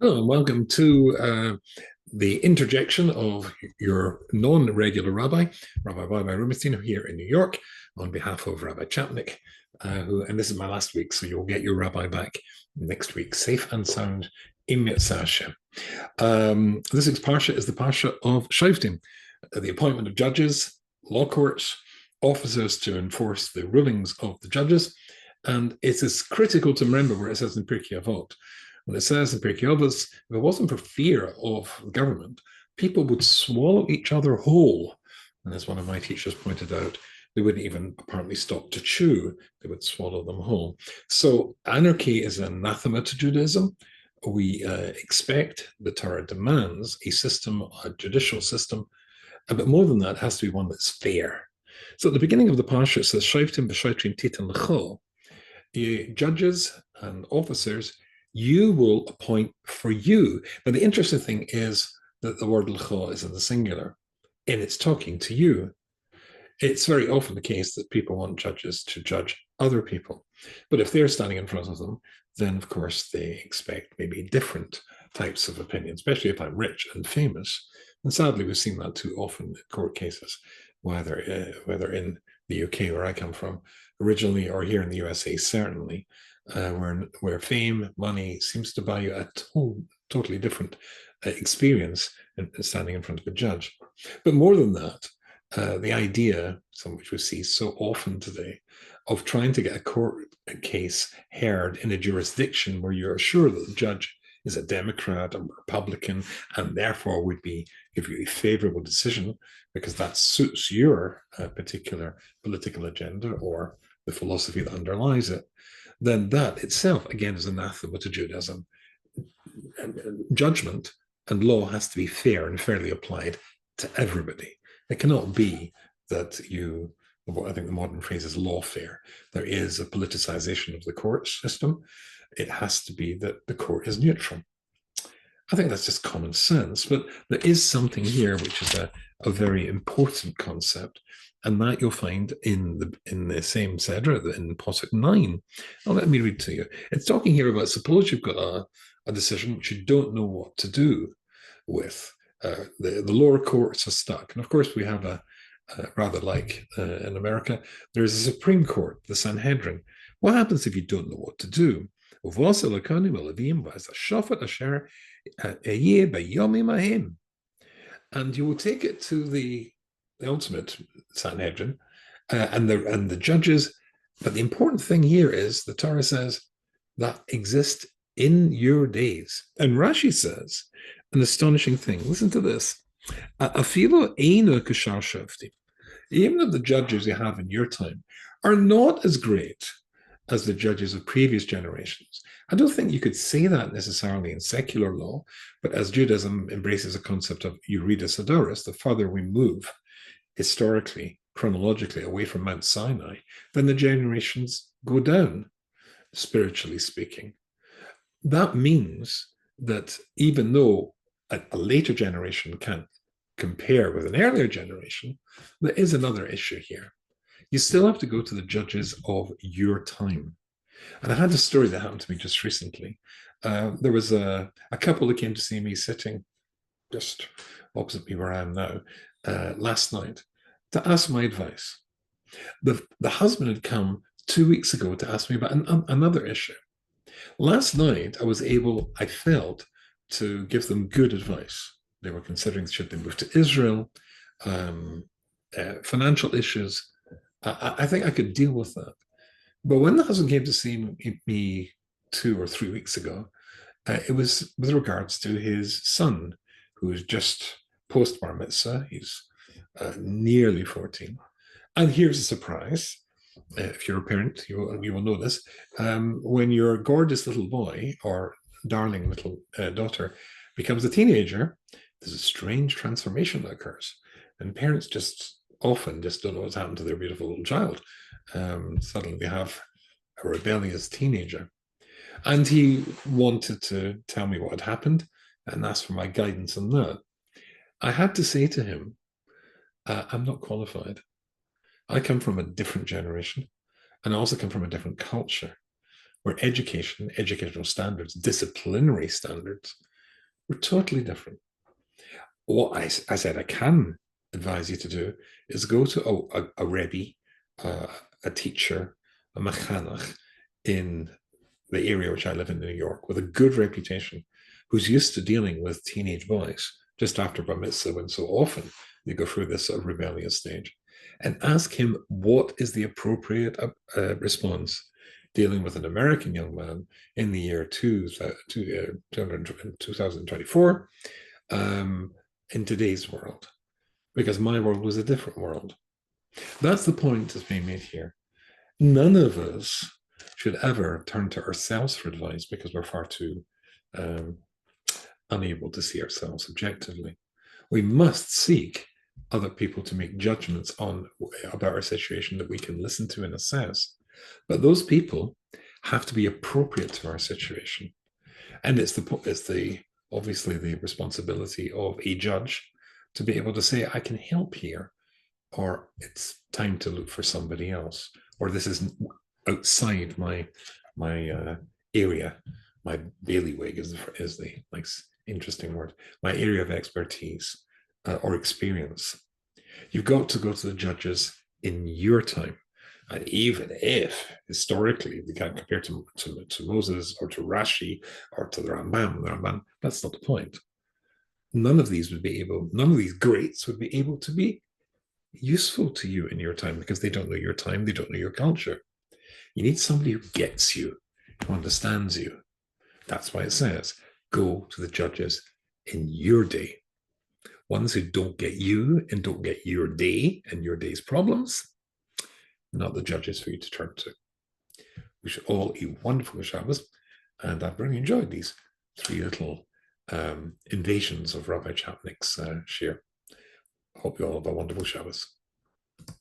Hello, and welcome to the interjection of your non-regular rabbi, Rabbi Rubinstein, here in New York, on behalf of Rabbi Chapnik, and this is my last week, so you'll get your rabbi back next week, safe and sound, im Yitzhak Hashem. This week's parsha is the parsha of Shoftim, the appointment of judges, law courts, officers to enforce the rulings of the judges, and it is critical to remember where it says in Pirkei Avot. When it says in Pirkei Avot, if it wasn't for fear of the government, people would swallow each other whole. And as one of my teachers pointed out, they wouldn't even apparently stop to chew. They would swallow them whole. So anarchy is anathema to Judaism. We expect, the Torah demands, a system, a judicial system, but more than that, it has to be one that's fair. So at the beginning of the parsha, it says, Shoftim v'shotrim titan l'cho. Judges and officers you will appoint for you. Now, the interesting thing is that the word l'cho is in the singular, and it's talking to you. It's very often the case that people want judges to judge other people. But if they're standing in front of them, then, of course, they expect maybe different types of opinions, especially if I'm rich and famous. And sadly, we've seen that too often in court cases, whether in the UK, where I come from, originally, or here in the USA, certainly, where fame, money seems to buy you a totally different experience in standing in front of a judge. But more than that, the idea, some which we see so often today, of trying to get a court case heard in a jurisdiction where you're sure that the judge is a Democrat or Republican and therefore would give you a favorable decision because that suits your particular political agenda or the philosophy that underlies it, then that itself, again, is anathema to Judaism. Judgment and law has to be fair and fairly applied to everybody. It cannot be that what I think the modern phrase is lawfare. There is a politicization of the court system. It has to be that the court is neutral. I think that's just common sense, but there is something here which is a very important concept, and that you'll find in the same Sedra, in Pasuk 9. Now, let me read to you. It's talking here about, suppose you've got a decision which you don't know what to do with. The lower courts are stuck. And of course, we have rather like in America, there's a Supreme Court, the Sanhedrin. What happens if you don't know what to do? And you will take it to the ultimate Sanhedrin and the judges. But the important thing here is the Torah says that exists in your days. And Rashi says an astonishing thing. Listen to this. Even if the judges you have in your time are not as great as the judges of previous generations. I don't think you could say that necessarily in secular law, but as Judaism embraces a concept of Euretus Adoris, the further we move historically, chronologically away from Mount Sinai, then the generations go down, spiritually speaking. That means that even though a later generation can't compare with an earlier generation, there is another issue here. You still have to go to the judges of your time. And I had a story that happened to me just recently. There was a couple that came to see me sitting just opposite me where I am now last night to ask my advice. The husband had come 2 weeks ago to ask me about another issue. Last night, I felt to give them good advice. They were considering should they move to Israel, financial issues. I think I could deal with that. But when the husband came to see me 2 or 3 weeks ago, it was with regards to his son, who is just post bar mitzvah. He's nearly 14. And here's a surprise. If you're a parent, you will know this. When your gorgeous little boy or darling little daughter becomes a teenager, there's a strange transformation that occurs. And parents often don't know what's happened to their beautiful little child. Suddenly they have a rebellious teenager. And he wanted to tell me what had happened and ask for my guidance on that. I had to say to him, I'm not qualified. I come from a different generation, and I also come from a different culture where educational standards, disciplinary standards We're totally different. What I said I can advise you to do is go to a Rebbe, a teacher, a mechanech in the area which I live in New York with a good reputation, who's used to dealing with teenage boys just after bar mitzvah, when so often they go through this sort of rebellious stage, and ask him what is the appropriate response dealing with an American young man in the year 2024 in today's world, because my world was a different world. That's the point that's being made here. None of us should ever turn to ourselves for advice because we're far too unable to see ourselves objectively. We must seek other people to make judgments about our situation that we can listen to and assess. But those people have to be appropriate to our situation. And it's obviously the responsibility of a judge to be able to say, I can help here, or it's time to look for somebody else, or this is outside my area. My bailiwick is the nice, interesting word. My area of expertise or experience. You've got to go to the judges in your time. And even if historically we can't compare to Moses or to Rashi or to the Ramban, that's not the point. None of these greats would be able to be useful to you in your time because they don't know your time, they don't know your culture. You need somebody who gets you, who understands you. That's why it says, go to the judges in your day. Ones who don't get you and don't get your day and your day's problems, not the judges for you to turn to. We should all eat wonderful Shabbos, and I've really enjoyed these 3 little invasions of Rabbi Chapnick's share. Hope you all have a wonderful Shabbos.